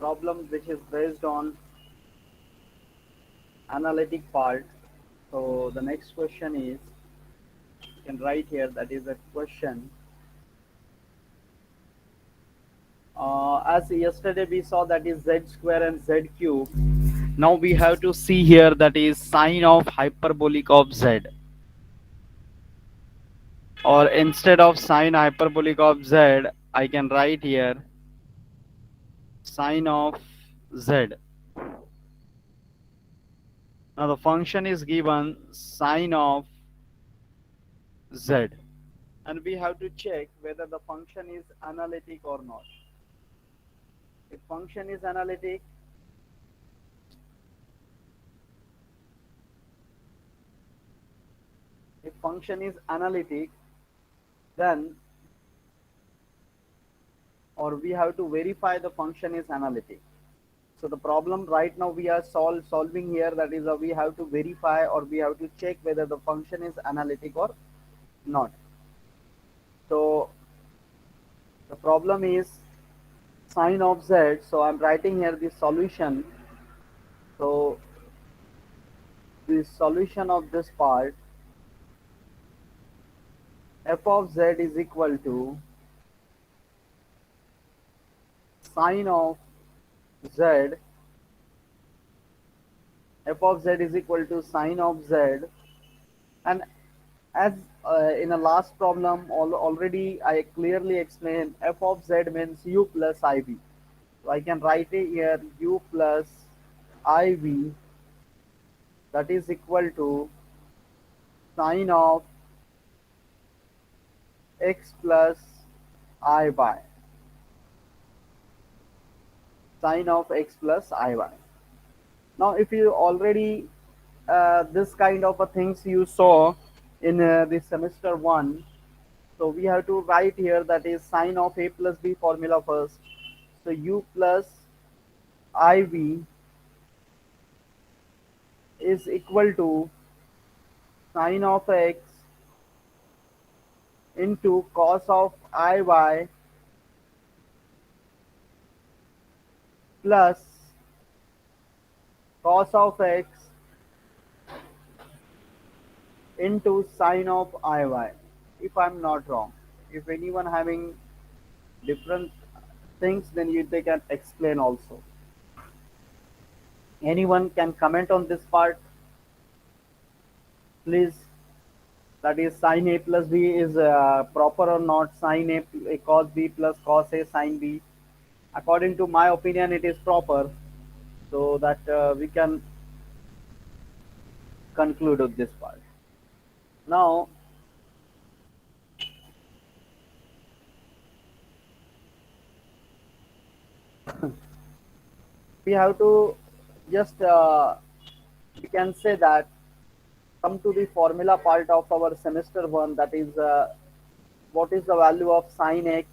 problem which is based on analytic part. So the next question is, you can write here, that is a question. As yesterday we saw, that is z square and z cube. Now we have to see here, that is sine of hyperbolic of z, or instead of sine hyperbolic of z, I can write here sine of z. Now the function is given sine of z, and we have to check whether the function is analytic or not. If function is analytic, if function is analytic, then, or we have to verify the function is analytic. So the problem right now we are solving here, that is we have to verify, or we have to check whether the function is analytic or not. So the problem is sine of z. So I'm writing here the solution. So the solution of this part, f of z is equal to sine of z. F of z is equal to sine of z, and as in the last problem already I clearly explained, f of z means u plus iv. So I can write it here, u plus iv, that is equal to sine of x plus I y, sine of x plus I y. Now if you already this kind of a things you saw in the semester 1, so we have to write here, that is sine of a plus b formula first. So u plus iv is equal to sine of x into cos of iy plus cos of x into sine of iy, if I'm not wrong. If anyone having different things, then they can explain also. Anyone can comment on this part, please. That is sine a plus b is proper or not? Sine a cos b plus cos a sine b. According to my opinion, it is proper. So that we can conclude with this part. Now we have to just we can say that, come to the formula part of our semester 1, that is what is the value of sine x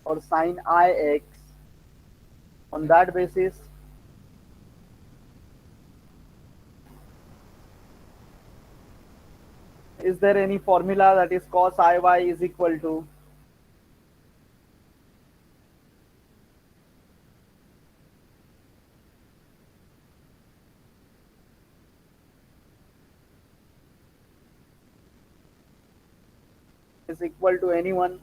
or sine ix. On that basis, is there any formula, that is cos iy is equal to anyone?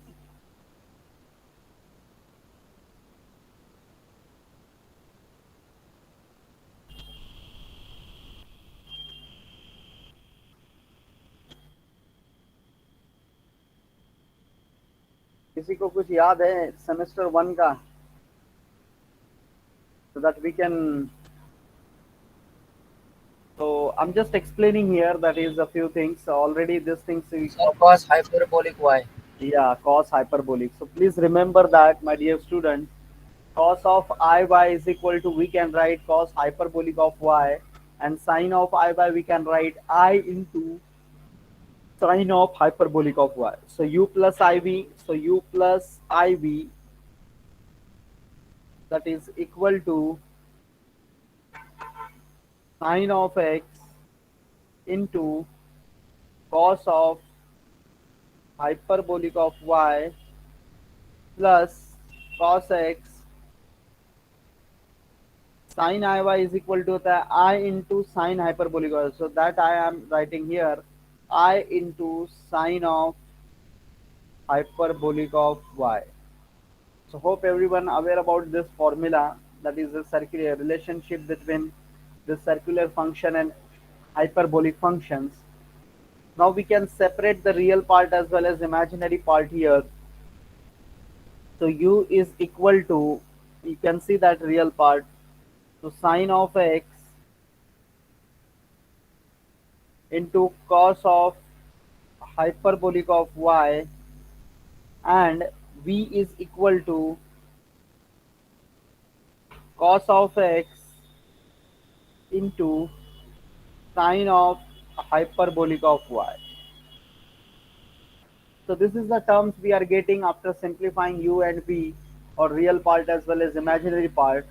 किसी को कुछ याद है semester 1 का, so that we can. So I'm just explaining here, that is a few things already. These things Sir, cos hyperbolic y. yeah, cos hyperbolic. So please remember that, my dear students, cos of iy is equal to, we can write cos hyperbolic of y, and sine of iy we can write I into sine of hyperbolic of y. So u plus iv, so u plus iv, that is equal to sine of x into cos of hyperbolic of y plus cos x sin Iy is equal to होता है I into sin hyperbolic y. So that I am writing here I into sin of hyperbolic of y. So hope everyone aware about this formula, that is the circular relationship between the circular function and hyperbolic functions. Now we can separate the real part as well as imaginary part here. So u is equal to, you can see that real part, so sine of x into cos of hyperbolic of y, and v is equal to cos of x into sine of hyperbolic of y. So this is the terms we are getting after simplifying u and v, or real part as well as imaginary part.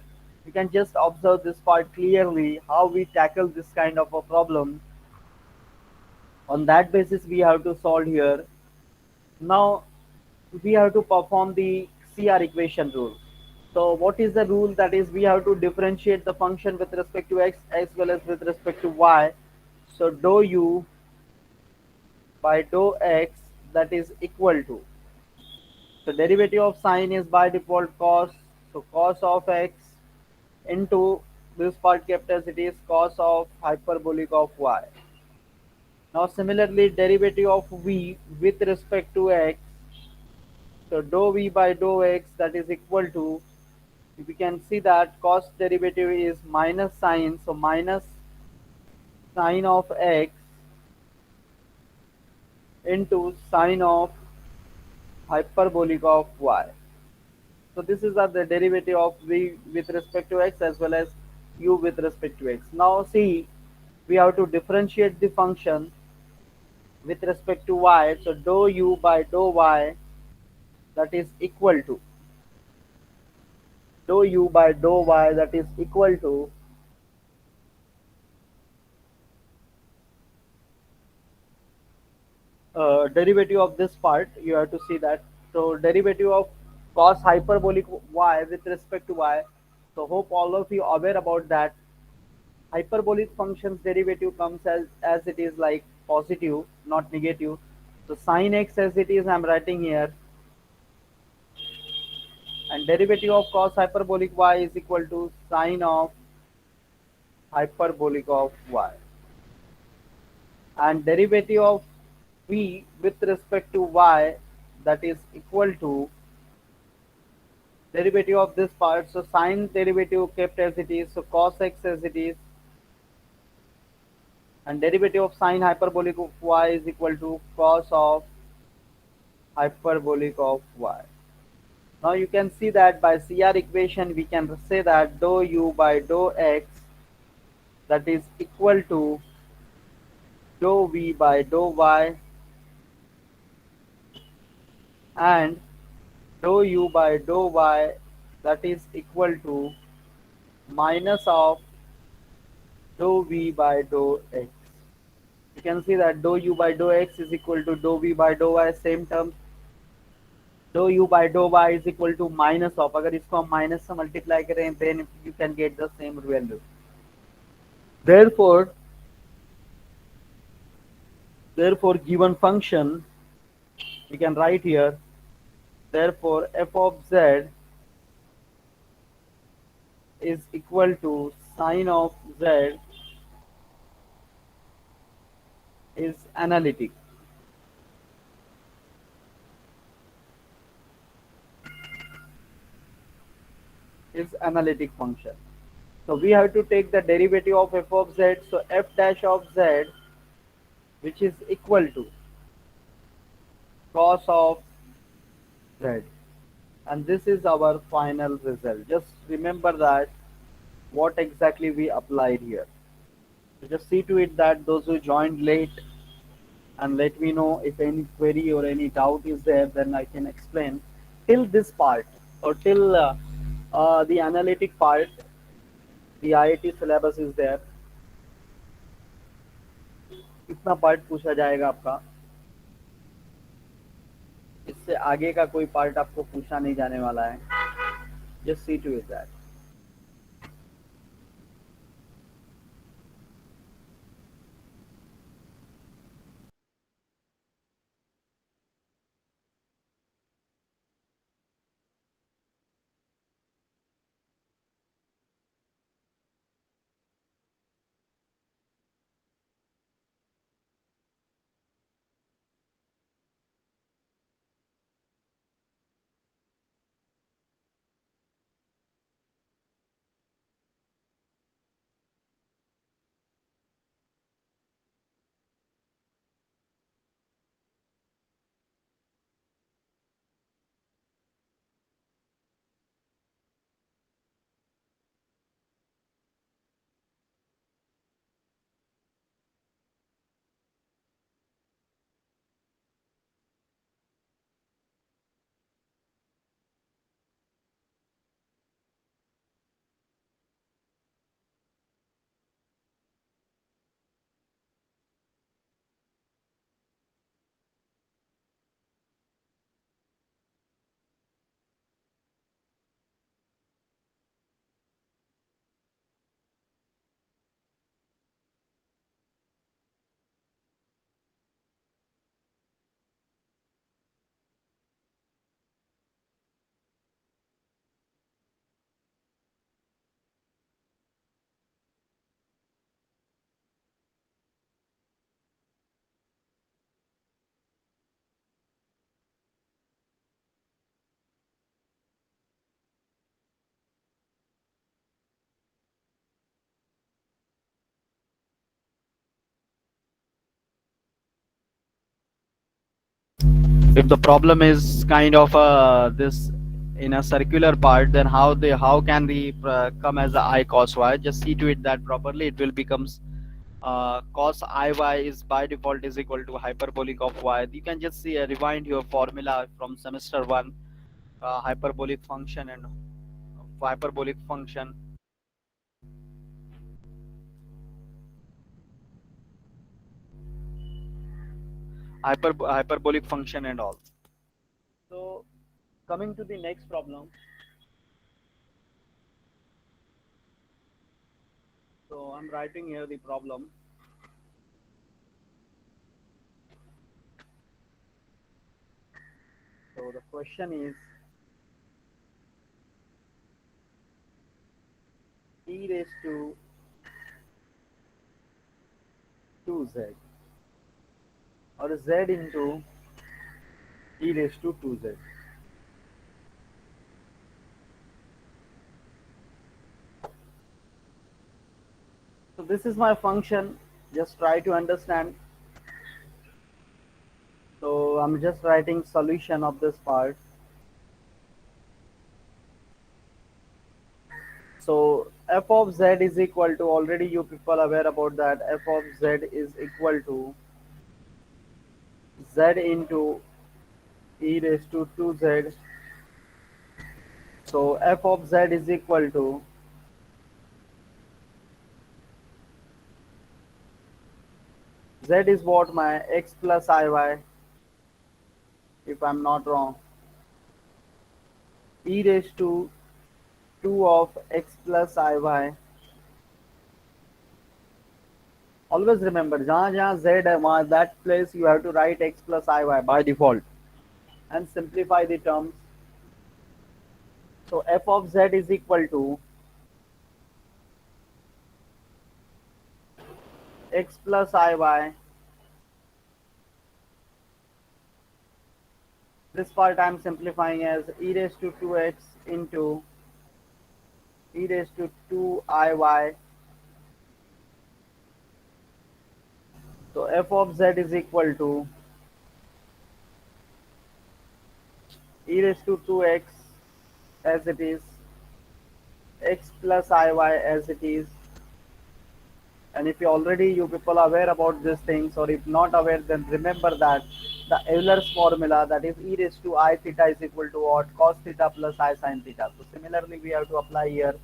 You can just observe this part clearly, how we tackle this kind of a problem. On that basis we have to solve here. Now we have to perform the CR equation rule. So what is the rule? That is, we have to differentiate the function with respect to x as well as with respect to y. So dou u by dou x, that is equal to, so derivative of sine is by default cos, so cos of x into this part kept as it is cos of hyperbolic of y. Now similarly derivative of v with respect to x, so dou v by dou x, that is equal to, we can see that cos derivative is minus sine, so minus sine of x into sine of hyperbolic of y. So this is the derivative of v with respect to x as well as u with respect to x. Now see, we have to differentiate the function with respect to y. So dou u by dou y, that is equal to, dou u by dou y, that is equal to derivative of this part. You have to see that. So derivative of cos hyperbolic y with respect to y. So hope all of you are aware about that. Hyperbolic functions derivative comes as it is like positive, not negative. So sin x as it is, I'm writing here, and derivative of cos hyperbolic y is equal to sine of hyperbolic of y, and derivative of v with respect to y, that is equal to derivative of this part, so sine derivative kept as it is, so cos x as it is, and derivative of sine hyperbolic of y is equal to cos of hyperbolic of y. Now you can see that by CR equation we can say that dou u by dou x, that is equal to dou v by dou y, and dou u by dou y, that is equal to minus of dou v by dou x. You can see that dou u by dou x is equal to dou v by dou y, same term. Dou u by dou y is equal to minus of, अगर इसको हम minus से multiply करें, then you can get the same value. Therefore given function we can write here, therefore f of z is equal to sine of z is analytic. Is analytic function. So we have to take the derivative of f of z. So f dash of z, which is equal to cos of z, and this is our final result. Just remember that what exactly we applied here. So just see to it that those who joined late, and let me know if any query or any doubt is there, then I can explain. Till this part, or till the analytic part, the IIT syllabus is there. इतना part पूछा जाएगा आपका, इससे आगे का कोई part आपको पूछा नहीं जाने वाला है. Just see to it that. if the problem is kind of this in a circular part, then how can the come as a I cos y? Just see to it that properly it will becomes cos iy is by default is equal to hyperbolic of y. You can just see rewind your formula from semester 1, hyperbolic function and hyperbolic function, hyperbolic function and all. So coming to the next problem. So I'm writing here the problem. So the question is e raised to 2z or z into e raised to 2z. So this is my function. Just try to understand. So I'm just writing solution of this part. So f of z is equal to, already you people aware about that, f of z is equal to z into e raised to 2z. So f of z is equal to z is what, my x plus iy, if I'm not wrong, e raised to 2 of x plus iy. Always remember, जहाँ जहाँ z है वहाँ that place you have to write x plus iy by default and simplify the terms. So f of z is equal to x plus iy. This part I am simplifying as e raised to 2x into e raised to 2iy. So f of z is equal to e raised to 2x as it is, x plus iy as it is. And if you people are aware about these things, or if not aware, then remember that the Euler's formula, that is e raised to I theta is equal to what, cos theta plus I sin theta. So similarly we have to apply here,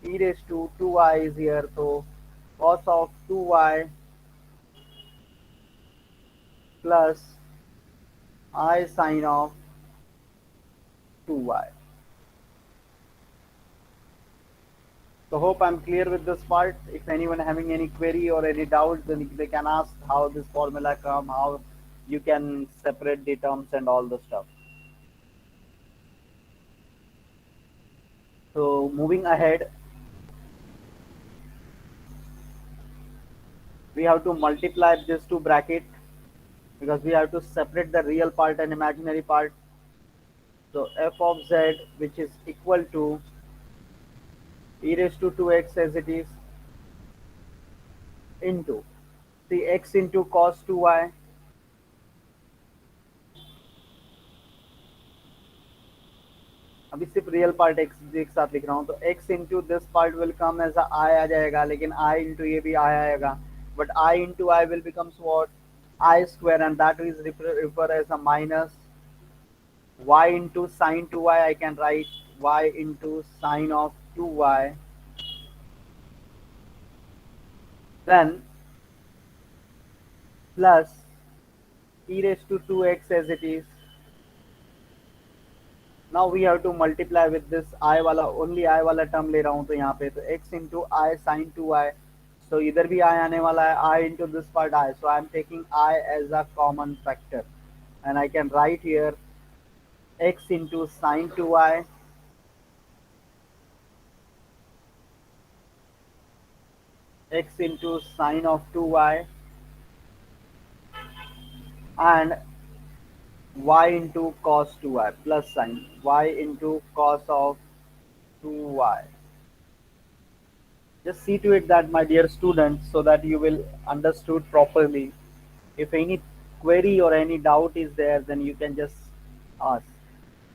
e raised to 2i is here, so cos of 2y plus I sin of 2y. So hope I'm clear with this part. If anyone having any query or any doubt, then they can ask how this formula come, how you can separate the terms and all the stuff. So moving ahead, we have to multiply this two bracket because we have to separate the real part and imaginary part. So f of z, which is equal to e raised to 2x as it is, into the x into cos 2y. अभी सिर्फ real part x एक साथ लिख रहा हूँ, तो x into this part will come as a I आ जाएगा, लेकिन I into ये भी I आएगा, but I into I will becomes what, I square, and that is refer as a minus y into sine 2y. I can write y into sine of 2y, then plus e raised to 2x as it is. Now we have to multiply with this I वाला, only I वाला term ले रहा हूँ तो यहाँ पे, तो x into I sin 2y. So इधर भी I आने वाला है, I into this part I. So I am taking I as a common factor, and I can write here x into sin 2y x into sine of 2y and y into cos 2y plus sine y into cos of 2y. Just see to it that, my dear students, so that you will understood properly. If any query or any doubt is there, then you can just ask.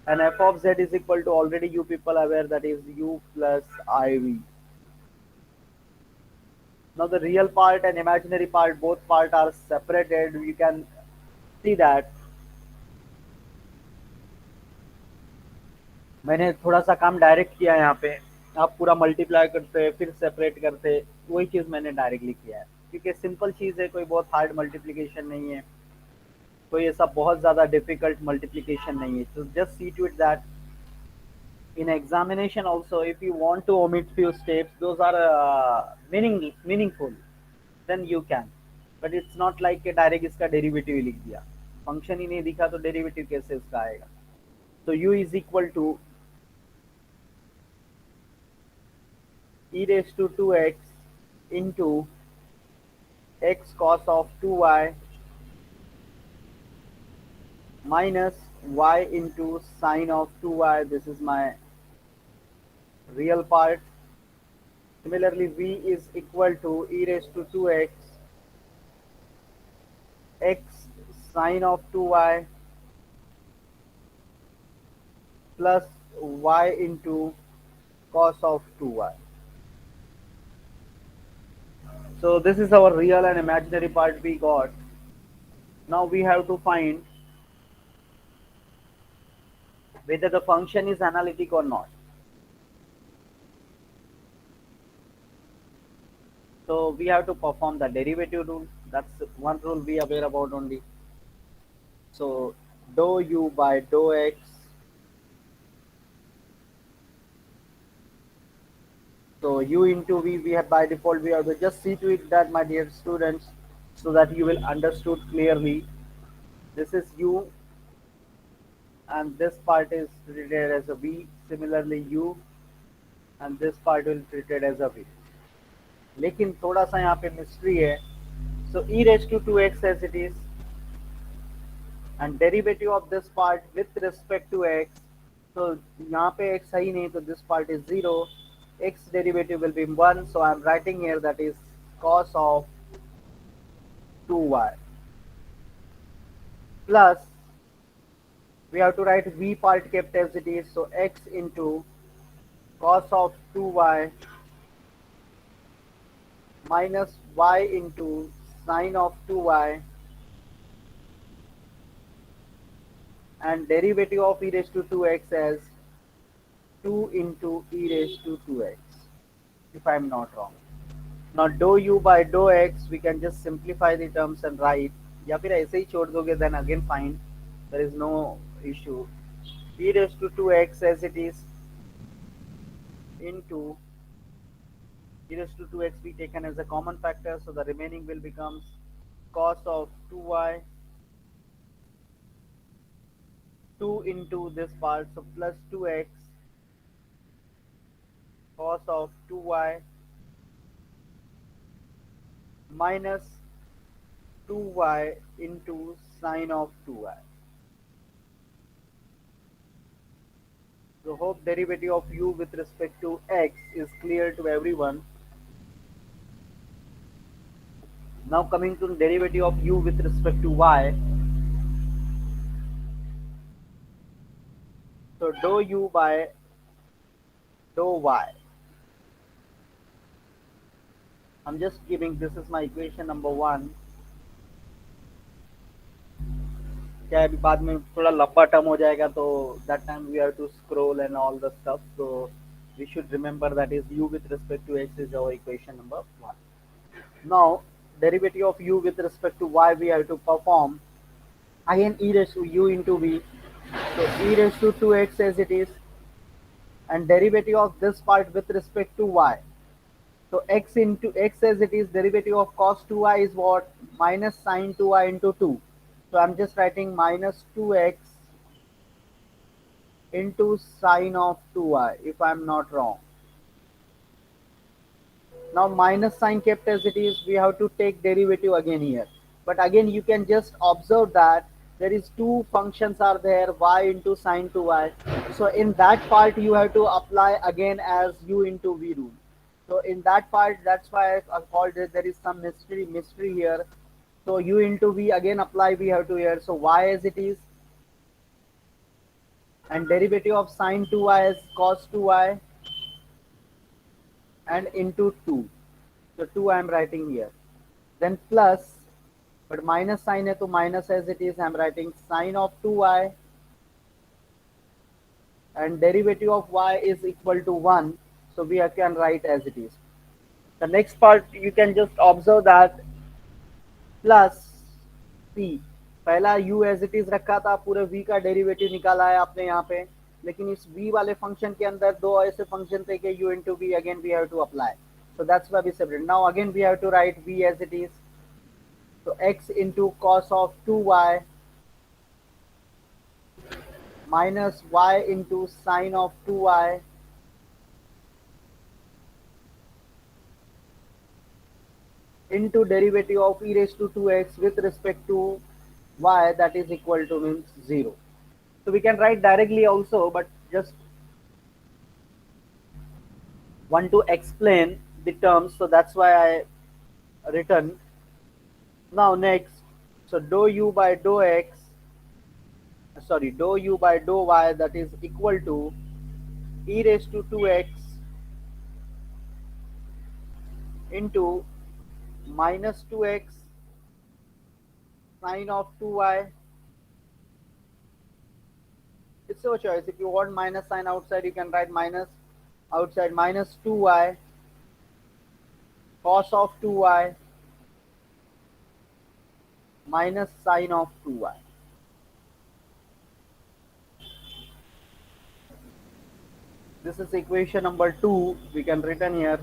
And f of z is equal to, already you people are aware, that is u plus iv. Now the real part and imaginary part, both part are separated. You can see that मैंने थोड़ा सा काम direct किया है यहाँ पे। आप पूरा मल्टीप्लाई करते फिर सेपरेट करते, वही चीज़ मैंने डायरेक्टली किया है, क्योंकि सिंपल चीज़ है, कोई बहुत हार्ड मल्टीप्लिकेशन नहीं है, कोई ऐसा बहुत ज़्यादा डिफिकल्ट मल्टीप्लिकेशन नहीं है। तो just see to it that in examination also, if you want to omit few steps, those are meaningful, then you can, but it's not like कि डायरेक्ट इसका डेरिवेटिव लिख दिया, फंक्शन ही नहीं दिखा तो डेरिवेटिव कैसे इसका आएगा। तो u is equal to e raised to 2x into x cos of 2y minus y into sine of 2y. This is my real part. Similarly, v is equal to e raised to 2x x sine of 2y plus y into cos of 2y. So this is our real and imaginary part we got. Now we have to find whether the function is analytic or not. So we have to perform the derivative rule. That's one rule we are aware about only. So dou u by dou x. So u into v, we have by default, we have to just see to it that, my dear students, so that you will understood clearly. This is u and this part is treated as a v. Similarly u and this part will be treated as a v. लेकिन थोड़ा सा यहाँ पे mystery है. So e raised to 2x as it is, and derivative of this part with respect to x. So यहाँ पे x है ही नहीं, तो this part is 0. X derivative will be 1. So I am writing here that is cos of 2y plus we have to write v part kept as it is. So x into cos of 2y minus y into sine of 2y and derivative of e raised to 2x as 2 into e raised to 2x, if I am not wrong. Now dou u by dou x, we can just simplify the terms and write, या फिर ऐसे ही छोड़ दोगे, then again fine, there is no issue. E raised to 2x as it is into e raised to 2x be taken as a common factor, so the remaining will becomes cos of 2y, 2 into this part, so plus 2x cos of 2y minus 2y into sine of 2y. So hope derivative of u with respect to x is clear to everyone. Now coming to derivative of u with respect to y. So dou u by dou y. I'm just giving, this is my equation number 1. क्या अभी बाद में थोड़ा लंबा term हो जाएगा, तो that time we have to scroll and all the stuff. So we should remember that is u with respect to x is our equation number 1. Now derivative of u with respect to y we have to perform. Again e raised to u into v. So e raised to 2x as it is, and derivative of this part with respect to y. So x into x as it is, derivative of cos 2y is what? Minus sine 2y into 2. So I'm just writing minus 2x into sine of 2y, if I'm not wrong. Now minus sign kept as it is, we have to take derivative again here. But again you can just observe that there is two functions are there, y into sine 2y. So in that part you have to apply again as u into v rule. So in that part, that's why I called it, there is some mystery here. So u into v again apply, we have to here. So y as it is, and derivative of sine 2y is cos 2y, and into 2. So 2 I am writing here. Then plus, but minus sign है तो minus as it is I am writing sine of 2y, and derivative of y is equal to 1. So we can write as it is. The next part you can just observe that plus c, पहला u as it is रखा था, पूरे v का derivative निकाला है आपने यहाँ पे, लेकिन इस v वाले फंक्शन के अंदर दो ऐसे फंक्शन थे कि u into v again we have to apply, so that's why we separate. Now again we have to write v as it is, so x into cos of 2y minus y into sine of 2y into derivative of e raised to 2x with respect to y, that is equal to means 0. So we can write directly also, but just want to explain the terms, so that's why I written. Now next, so dou u by dou x, sorry, dou u by dou y, that is equal to e raised to 2x into minus 2x sine of 2y. It's your choice. If you want minus sign outside, you can write minus outside, minus 2y cos of 2y minus sine of 2y. This is equation number 2. We can written here.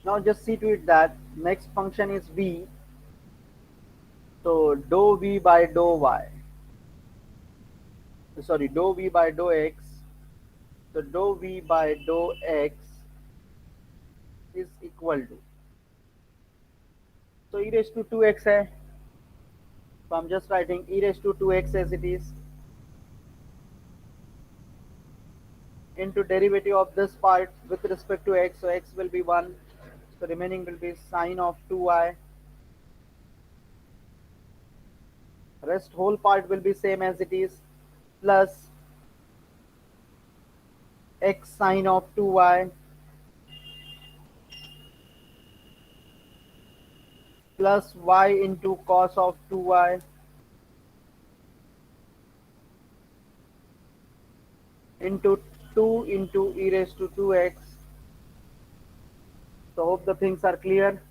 Now just see to it that next function is v. So dou v by dou y. Sorry, dou v by dou x. So dou v by dou x is equal to. So e raised to 2x है. So I'm just writing e raised to 2x as it is into derivative of this part with respect to x. So x will be 1. So remaining will be sine of 2y. Rest whole part will be same as it is, plus x sine of 2y plus y into cos of 2y into 2 into e raised to 2x. So hope the things are clear.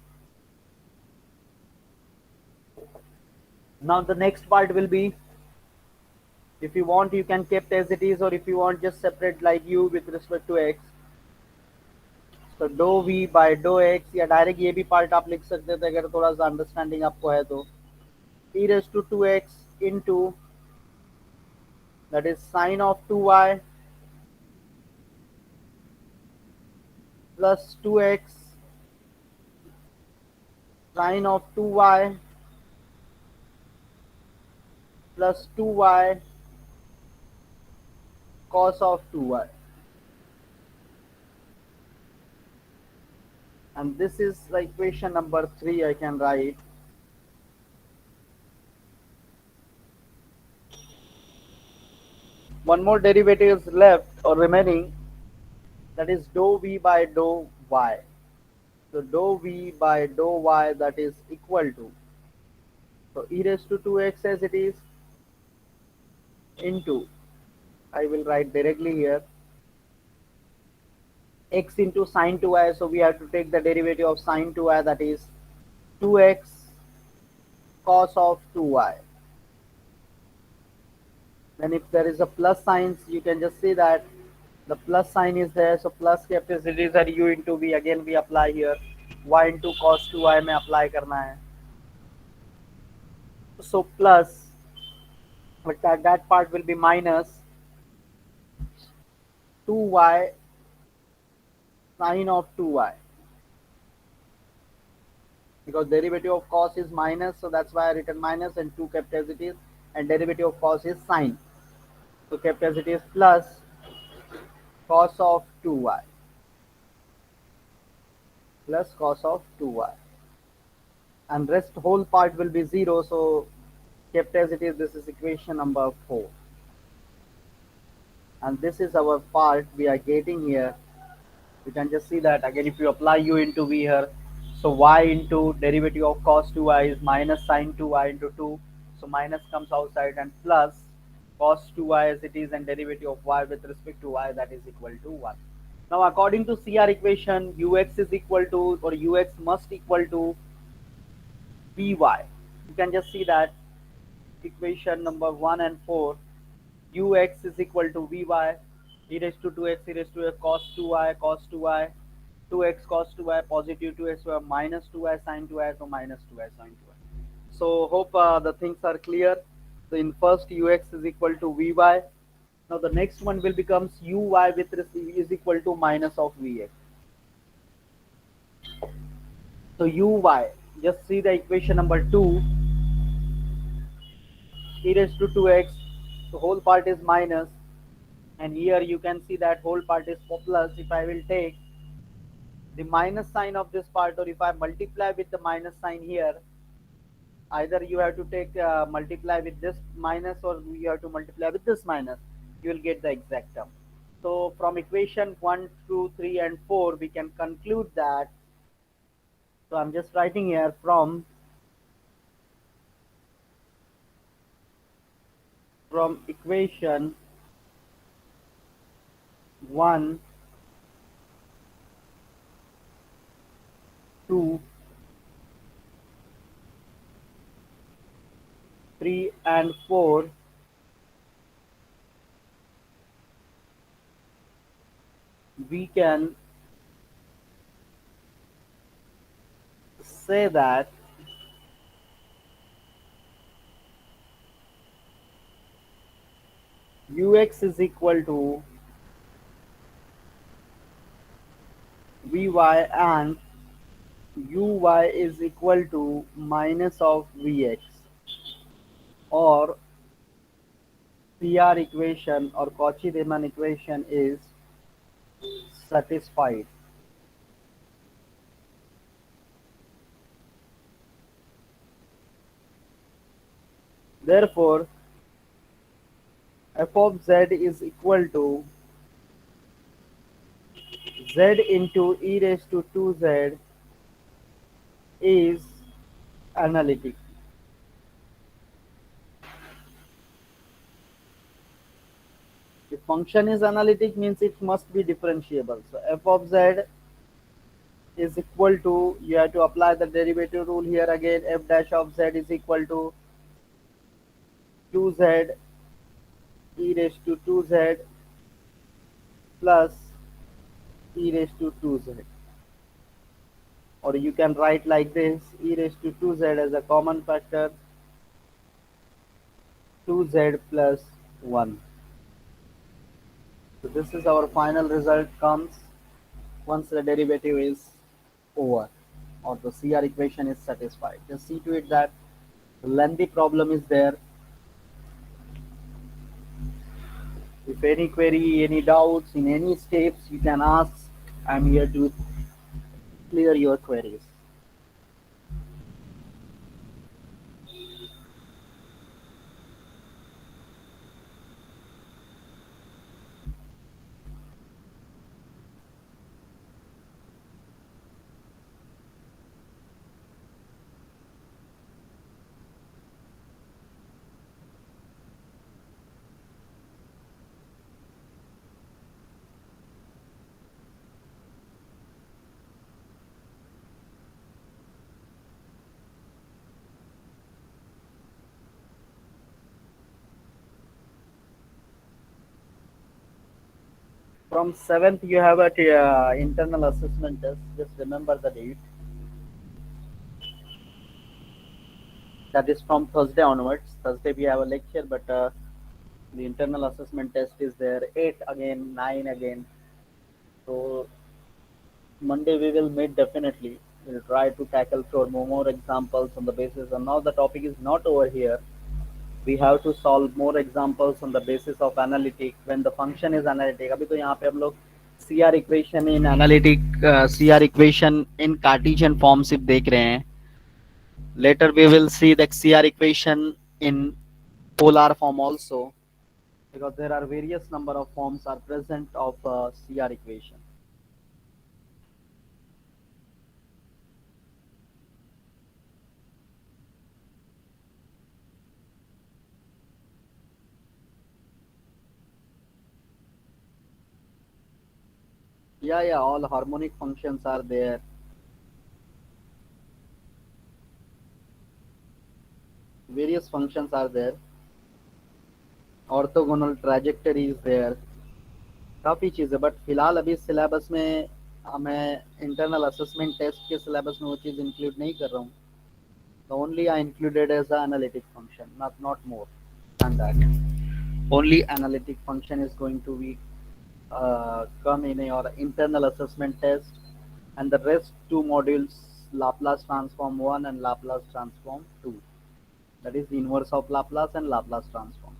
Now the next part will be, if you want you can keep as it is, or if you want just separate like u with respect to x. तो dou v by dou x, या direct ये भी part आप लिख सकते थे अगर थोड़ा सा अंडरस्टैंडिंग आपको है तो, e raised to 2x into, that is sine of 2y plus 2x sine of 2y plus 2y cos of 2y. And this is the equation number 3 I can write. One more derivative is left or remaining, that is dou v by dou y. So dou v by dou y, that is equal to, so e raised to 2x as it is into, I will write directly here, x into sine 2y. So we have to take the derivative of sine 2y, that is 2x cos of 2y. Then if there is a plus sign, you can just see that the plus sign is there. So plus capacities are u into v. Again we apply here. Y into cos 2y में apply करना है. So plus, but that part will be minus 2y sine of 2y. Because derivative of cos is minus, so that's why I written minus, and 2 kept as it is, and derivative of cos is sine. So kept as it is plus cos of 2y. plus cos of 2y, and rest whole part will be 0, so kept as it is, this is equation number 4. And this is our part we are getting here. You can just see that again if you apply u into v here. So y into derivative of cos 2y is minus sin 2y into 2. So minus comes outside, and plus cos 2y as it is, and derivative of y with respect to y, that is equal to 1. Now according to CR equation, ux is equal to, or ux must equal to vy. You can just see that equation number 1 and 4, ux is equal to vy, e raised to 2x, e raised to a cos 2y, 2x cos 2y, positive 2x minus 2y sin 2y, so minus 2y sin 2y. So hope the things are clear. So in first ux is equal to vy. Now the next one will becomes uy with is equal to minus of vx. So uy, just see the equation number 2, e raised to 2x, the whole part is minus, and here you can see that whole part is plus. If I will take the minus sign of this part, or if I multiply with the minus sign here, either you have to take multiply with this minus, or you have to multiply with this minus, you will get the exact term. So from equation 1, 2, 3 and 4 we can conclude that, so I'm just writing here from equation 1, 2, 3 and 4, we can say that ux is equal to vy, and uy is equal to minus of vx, or CR equation or Cauchy-Riemann equation is satisfied. Therefore, f of z is equal to z into e raised to 2z is analytic. If function is analytic, means it must be differentiable. So f of z is equal to, you have to apply the derivative rule here again, f dash of z is equal to 2z e raised to 2z plus e raised to 2z. Or you can write like this, e raised to 2z as a common factor, 2z plus 1. So this is our final result comes once the derivative is over, or the CR equation is satisfied. Just see to it that the lengthy problem is there. If any query, any doubts in any steps, you can ask. I'm here to clear your queries. From 7th, you have a internal assessment test. Just remember the date. That is from Thursday onwards. Thursday we have a lecture, but the internal assessment test is there. 8 again, 9 again. So Monday we will meet definitely. We'll try to tackle for more examples on the basis. And now the topic is not over here. We have to solve more examples on the basis of analytic when the function is analytic. अभी तो यहाँ पे हम लोग CR equation in analytic, CR equation in Cartesian form सिर्फ देख रहे हैं. Later we will see the CR equation in polar form also, because there are various number of forms are present of CR equation. Yeah, all harmonic functions are there. Various functions are there. Orthogonal trajectory is there. काफ़ी चीज़ है, but फिलहाल अभी syllabus में मैं internal assessment test के syllabus में वो चीज़ include नहीं कर रहा हूँ. The only I included as an analytic function, not more than that. Only analytic function is going to be come in your internal assessment test, and the rest two modules, Laplace transform 1 and Laplace transform 2. That is the inverse of Laplace and Laplace transform.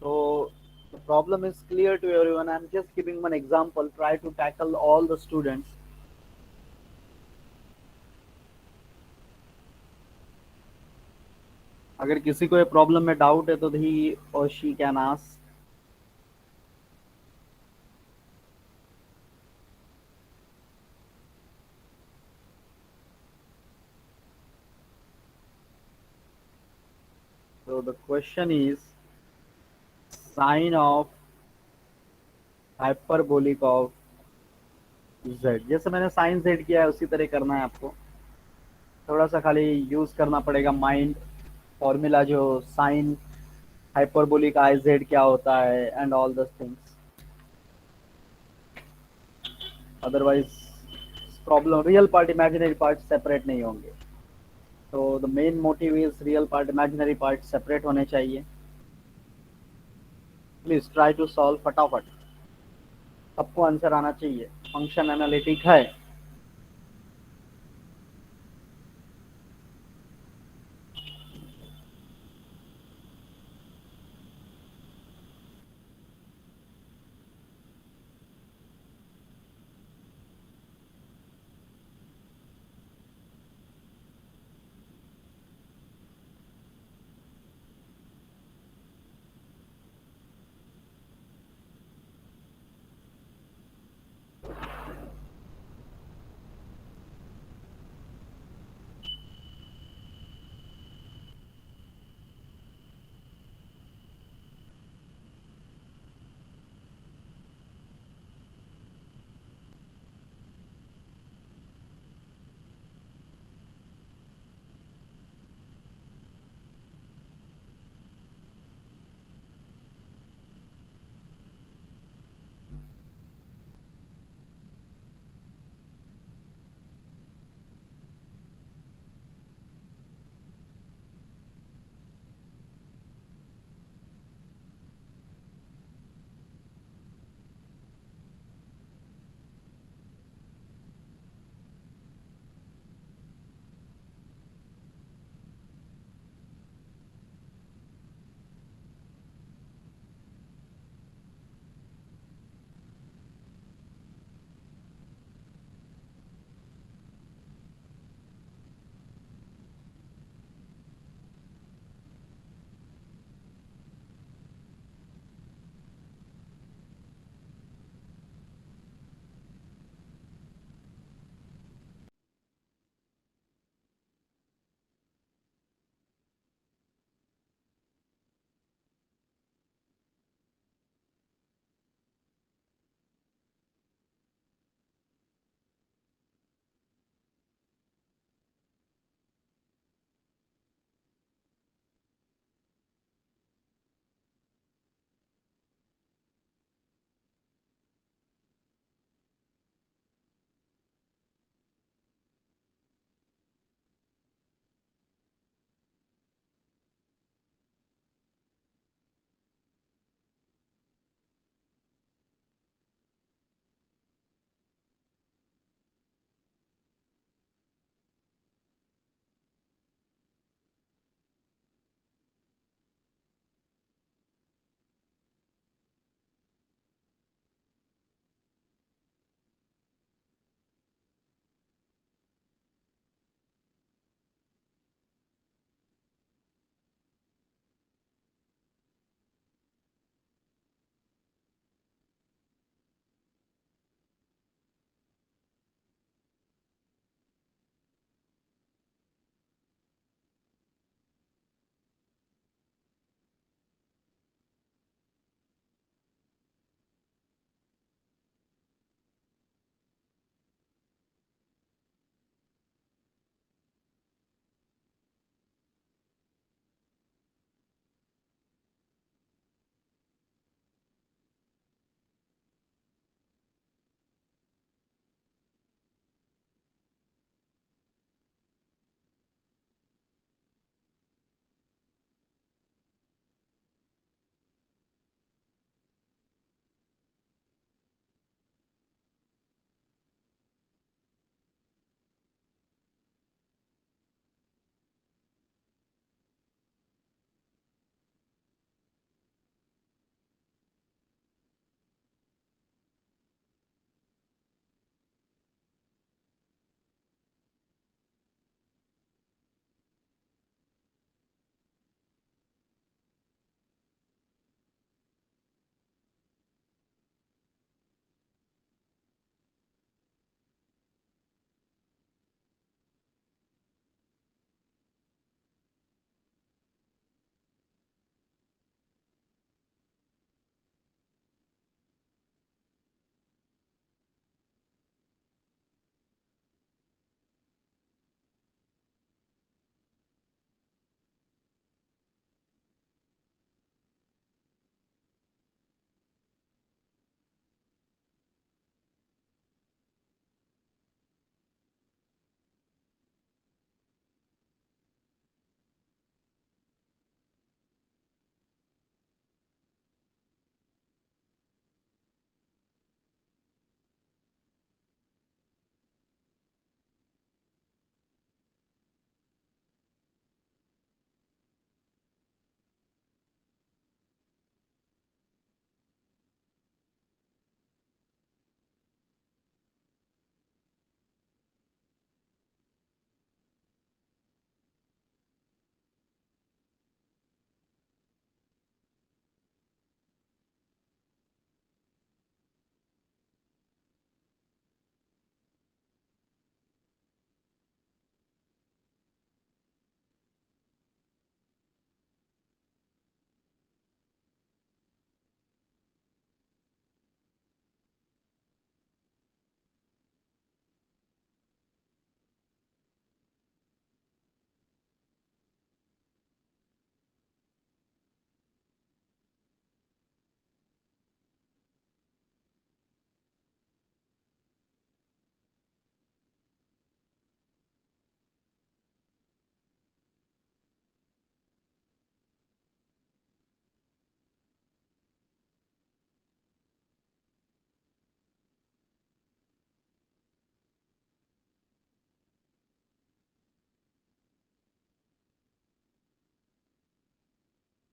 So the problem is clear to everyone. I'm just giving one example. Try to tackle all the students. अगर किसी को ये problem में doubt है तो ही और she can ask. So the question is sine of hyperbolic of z. जैसे मैंने साइन z किया है उसी तरह करना है आपको. थोड़ा सा खाली यूज करना पड़ेगा माइंड. फॉर्मूला जो साइन हाइपरबोलिक आई जेड क्या होता है एंड ऑल दस things. Otherwise problem real part imaginary part separate नहीं होंगे. तो the main motive is real part imaginary part separate होने चाहिए. प्लीज ट्राई टू सॉल्व फटाफट. सबको आंसर आना चाहिए. फंक्शन एनालिटिक है.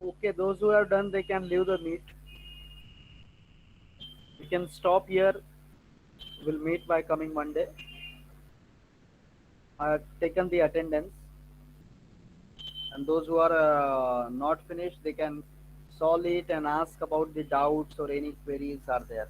Okay, those who have done, they can leave the meet. We can stop here. We'll meet by coming Monday. I have taken the attendance, and those who are not finished, they can solve it and ask about the doubts or any queries are there.